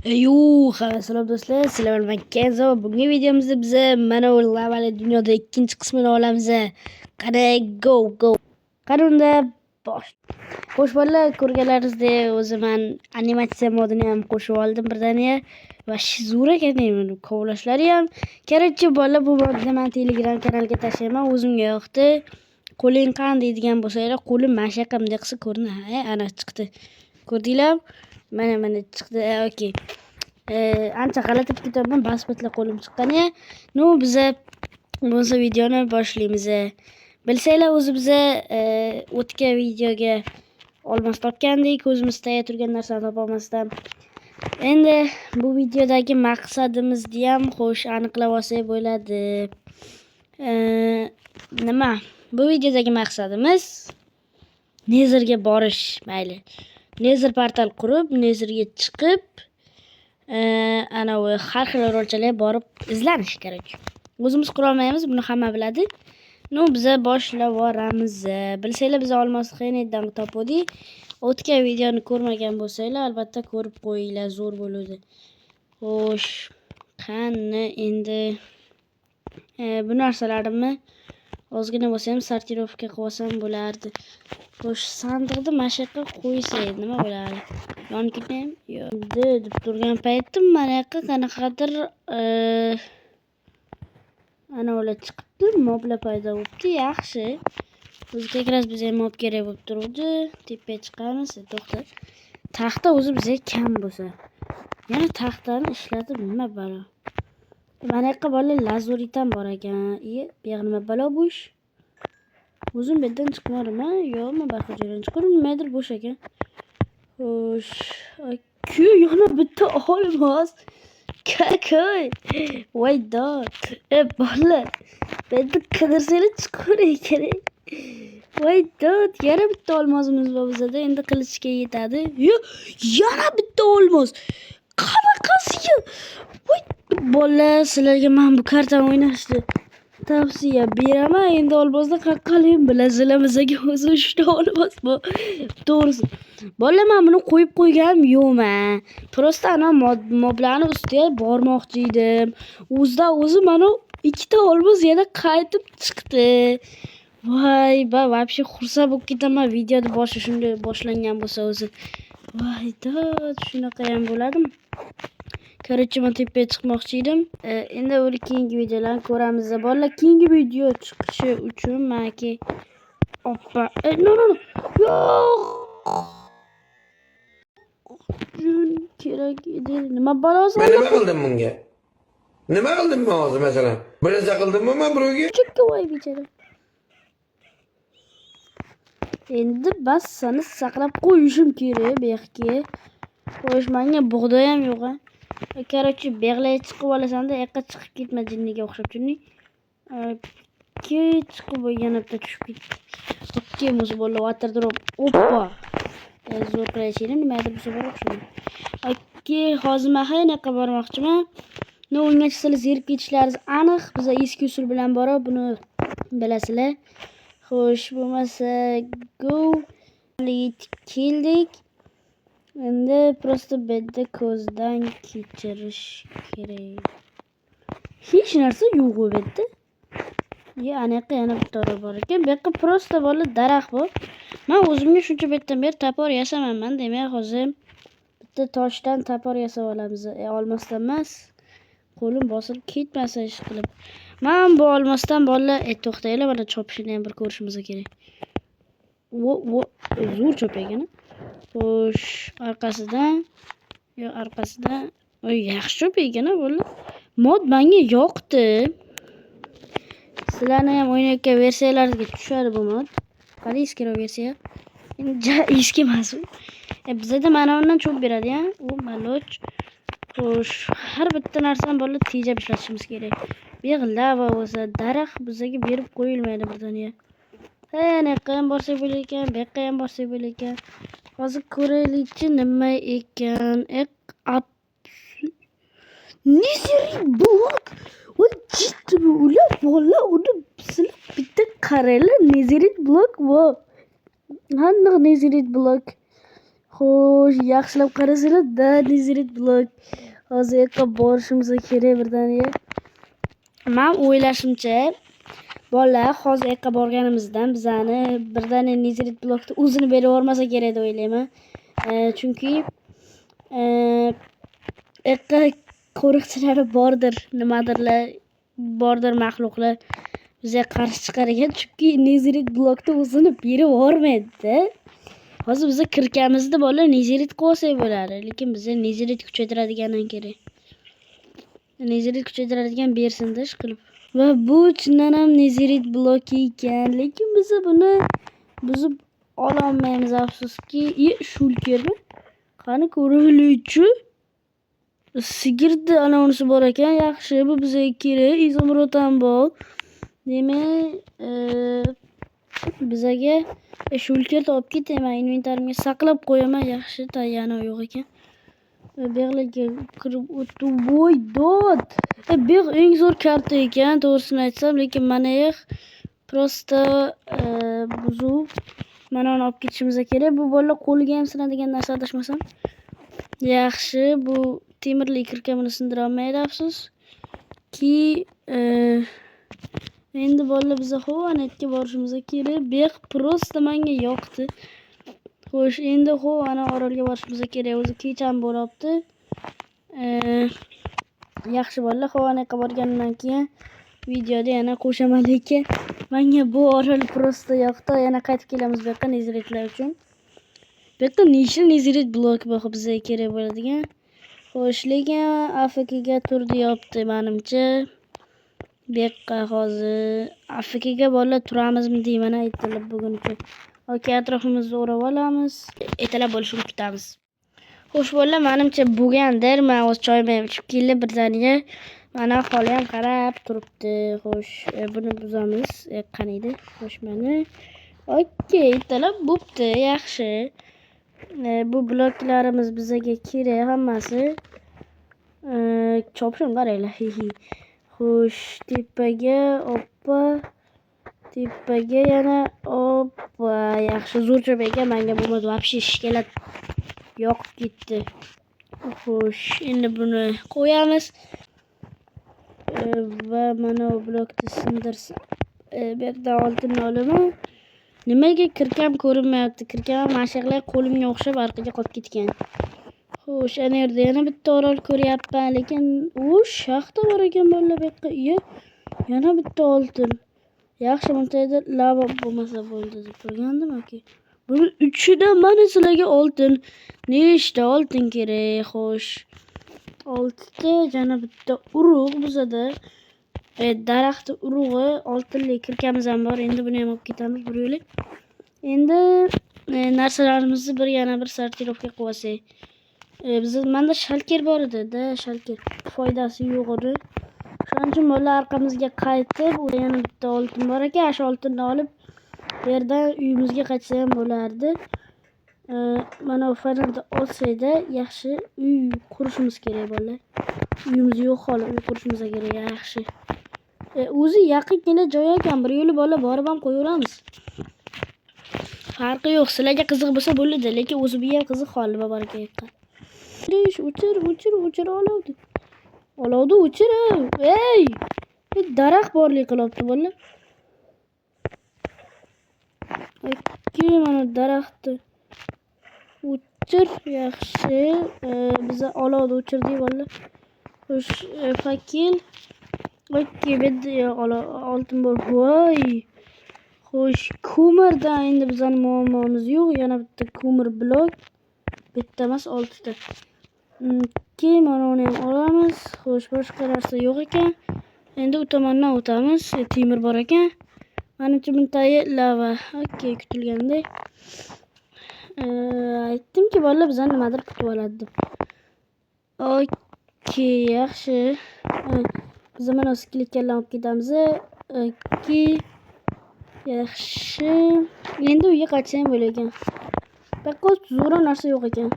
Salom do'stlar, sizlar bilan Kenzo. Bugungi videomizda biz mana bu lavali dunyoda ikkinchi qismini olamiz. Qani go. Qani unda bosh. Xo'sh bolalar, ko'rganlaringizdek o'zi men animatsiya modini ham qo'shib oldim birdaniga. Va zo'r ekan men kovlashlari ham. Kerakchi bolalar, bu modni men Telegram kanaliga tashlayman, o'zimga yoqdi. Qo'ling qan deydigan bo'lsanglar, qo'lim mana shu yoqqa bunday qilsa ko'rinadi. Ana chiqdi. Ko'rdinglar? Mana chiqdi. Okey. Ancha g'alati kitob bas bitla qo'lim chiqqani. Biza bo'lsa videoni boshlaymiz. Bilsanglar o'zi biza o'tgan videoga olmos topgandik, o'zimizda turgan narsani topolmasdan. Endi bu videodagi maqsadimizni ham xo'sh aniqlab olsak bo'ladi. Nima? Bu videodagi maqsadimiz Nezerga borish, mayli. Nezer portal qurib, Nezerga chiqib, ana u har xil o'lchalariga borib izlanish kerak. O'zimiz qura olmaymiz, buni hamma biladi. Biza boshlab boramiz. Bilsanglar biz olmosni qiyindan topdik. O'tgan videoni ko'rmagan bo'lsanglar, albatta ko'rib qo'yinglar, zo'r bo'ladi. Xo'sh, qani endi bu narsalarimni ozgina bo'lsa ham sortirovka qilib olsam bo'lardi. Xo'sh, sandiqni mana shu yoqqa qo'ysak nima bo'ladi? Yonkida ham yo'q deb turgan paytim mana yoqqa qanaqadir ana ular chiqibdi, moblar paydo bo'libdi. Yaxshi. O'ziga kerak bizga mob kerak bo'lib turibdi. Tepaga chiqamiz. To'xta. Taxta o'zi bizga kam bo'lsa. Yana taxtani ishlatib nima balo? Mana yoqqa bola lazuritan bor ekan. Bu yoq nima balo bu ish? O'zim bu yerdan chiqmadimmi? Yo'qmi, boshqa joydan chiqarim, nimadir bo'sh ekan. Xo'sh, yana bitta olmos. Kakay. Voy dod. Bolalar. Benda qidirsanglar chiqar ekan. Voy dod, yana bitta olmosimiz bor bizda. Endi qilichga yetadi. Yana bitta olmos. Qanaqasiga? Voy bolalar, sizlarga men bu kartani o'ynashni tavsiya beraman. Endi olmosni qaqqalayim bilasizlar, bizga o'zi 3 ta olmos bor. To'g'risi. Bolalar, men buni qo'yib qo'yganim yo'qman. Prosta ana moblarni ustiga bormoqchi edim. O'zi mana 2 ta olmos yana qaytib chiqdi. Voy, вообще xursand bo'lib ketaman videoni shunday boshlangan bo'lsa o'zi. Voy dod, shunaqa ham bo'ladimi? Короче, men tepaga chiqmoqchi edim. Endi uni keyingi videolarni ko'ramiz. Bolalar, keyingi video chiqishi uchun menga oppa. No. Yo'q. Kerak edi. Nima balosi? Men nima qildim bunga? Nima qildim men hozir masalan? Bir narsa qildimmi men birovga? Chekka voy bechara. Endi bas seni saqlab qo'yishim kerak bu yoqqa. Xo'sh, menga bug'doy ham yo'q. Короче, beg'lay chiqib olasanda, yoqqa chiqib ketma jinniga o'xshab turning. Chiqib yana bitta tushib ketdi. Okey, muzi bolalar waterdrap. Oppa. Zo'r qilishim nimadir bu safar o'xshaydi. Okey, hozir men yoqqa bormoqchiman. Unga sizlar zerib ketishlaringiz aniq. Biz eski usul bilan borib, buni bilasizlar. Xo'sh, bo'lmasa go. Keldik. Endi prosta bedda ko'zdan kechirish kerak. Hech narsa yo'q bu yerda. Ana yoqqa yana bitta bor ekan. Bu yoqqa prosta bola daraxt bor. Men o'zimga shuncha betdan beri tapor yasamayman. Demak, hozir bitta toshdan tapor yasab olamiz. Olmosdan emas. Qo'lim bosilib ketmasa ish qilib. Men bu olmosdan bolalar, to'xtanglar, mana chopishini ham bir ko'rishimiz kerak. Zo'r chop ekan. Xo'sh, orqasidan. Oy, yaxshi chop ekan bolalar. Mod menga yoqdi. Sizlarni ham o'ynayotgan versiyalarga tushadi bu mod. Qani eskiroq versiya. Endi eski emas u. Bizda mana undan chop beradi-ya. U maloch. Xo'sh, har bitta narsani bolalar tejab ishlatishimiz kerak. Bu lava bo'lsa, daraxt bizga berib qo'yilmaydi birdaniga. Ana yoqqa ham borsak bo'lar ekan, bu yoqqa ham borsak bo'lar ekan. Hozir ko'raylikchi nima ekan. Nezeri blok. Voy jiddi ular bolalar, uni sizlar bitta qaranglar, Nezeri blok bor. Qanday Nezeri blok? Xo'sh, yaxshilab qarasanglar-da, Nezirit blok. Hozir yoqqa borishimiz kerak birdaniga. Men o'ylashimcha, bolalar hozir yoqqa borganimizdan bizani birdaniga Nezirit blokni o'zini berib yubormasa kerak deb o'ylayman. Chunki yoqqa qo'riqchilari bordir, nimadirlar, bordir maxluqlar bizga qarshi chiqar ekan. Chunki Nezirit blokni o'zini berib yubormaydi-da. Hozir biz kirkamizda bolalar Nezirit qo'ysak bo'ladi, lekin bizga Nezirit kuchaytiradigandan kerak. Nezirit kuchaytiradigan bersin-da ish qilib. Va bu chindan ham Nezirit bloki ekan, lekin biz buni buzib ola olmaymiz afsuski. Shulkermi? Qani ko'raylik-chi. Sigirni anonsi bor ekan, yaxshi, bu bizga kerak. Izomrod ham bor. Demak, bizga shulkerni olib ketaman, inventarimga saqlab qo'yaman. Yaxshi, tayyani yo'q ekan. Beg'larga kirib o'tdi. Voy dod. Beg eng zo'r karta ekan, to'g'risini aytsam, lekin mana prosta buzuv. Mana uni olib ketishimiz kerak. Bu bolalar qo'liga ham sinadigan narsa adashmasam. Yaxshi, bu temirli kirkamini sindira olmaydi afsus. Ki endi bolalar biz Xovanetga borishimiz kerak. Beg prosta menga yoqdi. Xo'sh, endi ana orolga borishimiz kerak. O'zi kech ham bo'libdi. Yaxshi bolalar, Xovanetga borgandan keyin videoda yana qo'shaman, lekin menga bu orol prosta yoqdi. Yana qaytib kelamiz bu yoqqa Neziritlar uchun. Bu yoqda nechta Nezirit blok bor bizga kerak bo'ladigan. Xo'sh, lekin AFKga tur deyapti menimcha. Bu yoqqa hozir AFKga bolalar turamizmi deyman aytilib bugun uchun. Okey, atrofimizni o'rab olamiz. Ertalab bo'lishini kutamiz. Xo'sh bolalar, menimcha bo'lgandir. Men o'z choyimni ichib kelib birdaniga mana holi ham qarab turibdi. Xo'sh, buni buzamiz. Qani edi? Xo'sh, mana. Okey, ertalab bo'pti, yaxshi. Bu bloklarimiz bizga kerak hammasi. Chopishim qaranglar. Xo'sh, tepaga oppa. Tepaga yana oppa. Yaxshi, zo'r job ekan. Menga bo'lmadi, вообще shikelat yoqib ketdi. Xo'sh, endi buni qo'yamiz. Va mana bu blokni sindirsin. Bu yerdan oltinni olaman. Nimaga kirkam ko'rinmayapti? Kirkam mashaqlar qo'limga o'xshab orqaga qolib ketgan. Xo'sh, ana yerda yana bitta orol ko'ryapman, lekin u shaxta bor ekan bolalar bu yoqqa. Yana bitta oltin. Yaxshi, bunday lava bo'lmasa bo'ldi deb turgandim, aka. Buni uchidan mana sizlarga oltin. Nechta oltin kerak? Xo'sh. 6 ta, yana bitta urug' bizada. Daraxtni urug'i, oltinli kirkamiz ham bor. Endi buni ham olib ketamiz bir yo'la. Endi narsalarimizni yana bir sortirovka qilib olsak. Menda shalker bor edi-da, shalker. Foydasi yo'q edi. Shuning uchun bolalar orqamizga qaytib, u yana bitta oltin bor ekan. Shu oltinni olib bu yerdan uyimizga qaytsa ham bo'lardi. Mana bu fanalni olsayda yaxshi uy qurishimiz kerak bolalar. Uyimiz yo'q hali, uy qurishimiz kerak, yaxshi. O'zi yaqingina joy ekan, bir yo'li bolalar borib ham qo'yaveramiz. Farqi yo'q, sizlarga qiziq bo'lsa bo'ladi, lekin o'zi bu ham qiziq holi baraka yoqqan. O'chir olovdi. Olovni o'chir. Ey! Daraxt borlik qilibdi bolalar. Okey, mana daraxtni o'chir, yaxshi. Biz olovni o'chirdik bolalar. Xo'sh, fakil. Okey, bu yerda oltin bor. Voy! Xo'sh, ko'mirdan endi bizning muammomiz yo'q. Yana bitta ko'mir blok. Bitta emas, 6 ta. Okey, mana uni ham olamiz. Xo'sh, boshqa narsa yo'q ekan. Endi u tomondan o'tamiz. Temir bor ekan. Menimcha bunday lava. Okey, kutilgandek. Aytdimki, bolalar bizdan nimadir kutib oladi deb. Okey, yaxshi. Biz mana skeletlarni olib ketamiz. Okey. Yaxshi. Endi uyga qaytsam bo'lar ekan. Faqat zo'r narsa yo'q ekan.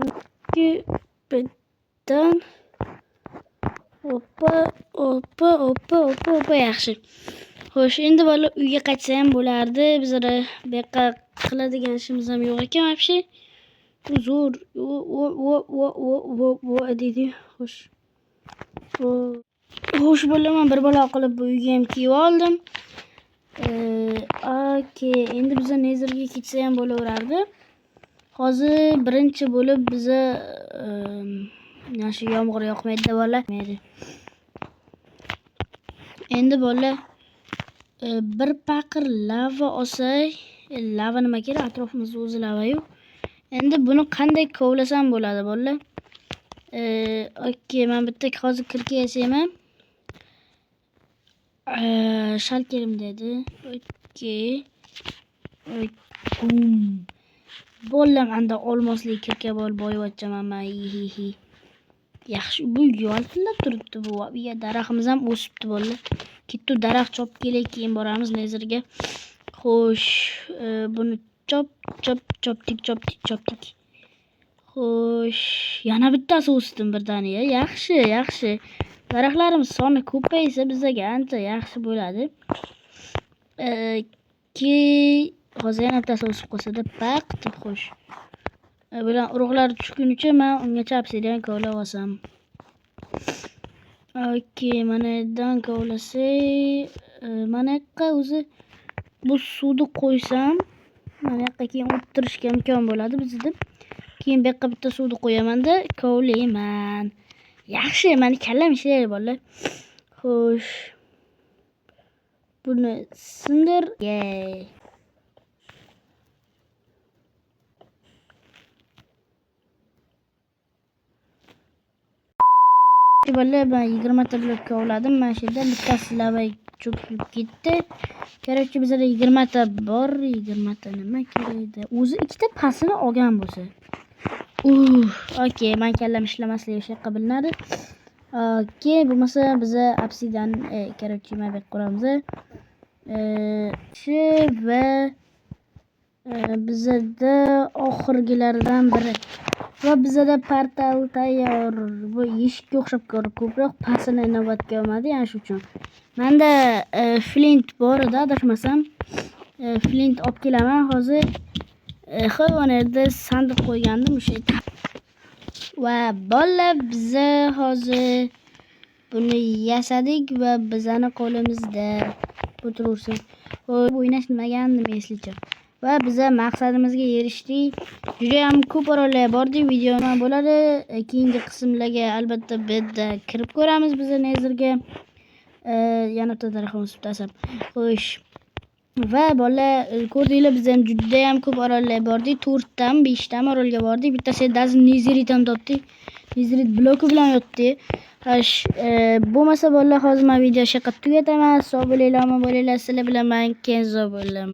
Okey, bittadan Oppa, yaxshi. Xo'sh, endi bolalar uyga qaytsa ham bo'lardi. Bizlar bu yoqqa qiladigan ishimiz ham yo'q ekan вообще. Zo'r. Vo deydi. Xo'sh. Xo'sh bo'laman, bir balo qilib bu uyga ham kiyib oldim. Okey, endi biz Nezerga ketsa ham bo'laverardi. Hozir birinchi bo'lib biz shu yomg'ir yoqmaydi bola. Endi bola bir paqir lava olsak, lava nima kerak? Atrofimizda o'zi lava-yu. Endi buni qanday kovlasam bo'ladi bolalar? Okey, men bitta hozir kirka yasayman. Shalkerim dedi. Okey. Bolalar anda olmosli kirka bol boyayotgaman men. Yaxshi, bu yoltillab turibdi bu. Ya daraxtimiz ham o'sibdi bolalar. Ketdi daraxt chop kelay, keyin boramiz Nezerga. Xo'sh, buni chopdik. Xo'sh, yana bittasi o'sdim birdaniga. Yaxshi. Daraxtlarimiz soni ko'paysa bizga ancha yaxshi bo'ladi. Hozir yana bittasi o'sib qolsa-da baq deb xo'sh. Bilan urug'lar tushgunicha men ungacha obsidian kovlab olsam. Okey, mana yerdan kovlasak, mana yoqqa o'zi bu suvni qo'ysam, mana yoqqa keyin o'tirishga imkon bo'ladi bizda. Keyin bu yoqqa bitta suvni qo'yaman-da, kovlayman. Yaxshi, meni kallam ishlaydi bolalar. Xo'sh. Buni sindir. Bolalar, ben 20 ta blok kovladim. Mana shu yerda bittasi lava cho'kib ketdi. Kerakchi bizda 20 ta bor. 20 ta nima kerakdi? O'zi ikkita pasini olgan bo'lsa. Okey, men kallam ishlamasligi o'sha yoqqa bilinadi. Okey, bo'lmasa biza obsidian kerakchi mabek quramiz. Va bizda oxirgilardan biri. Va bizda portal tayyor. Bu eshikka o'xshab ko'proq pasini inobatga olmadi, ya'ni shu uchun. Menda flint bor edi, adashmasam. Flint olib kelaman hozir. Xo'p, mana yerda sandiq qo'ygandim o'sha yerda. Va bolalar, biz hozir buni yasadik va bizani qo'limizda o'tirursiz. O'ynash nimagandim eslicha. Va biz maqsadimizga erishdik. Juda ham ko'p orollar bordi, video ham bo'ladi. Keyingi qismlarga albatta bitta kirib ko'ramiz biz Nezerga. Yana bitta daraxtimiz tutasam. Xo'sh. Va bolalar, ko'rdinglar, biz ham juda ham ko'p orollar bordi. 4 dan 5 dan orolga bordik. Bittasi Nezeritdan topdik. Nezerit bloki bilan yotdi. Xo'sh, bo'lmasa bolalar, hozir men video shaqqa tugataman. Sog' bo'linglar, omon bo'linglar. Sizlar bilan men Kenzo bo'laman.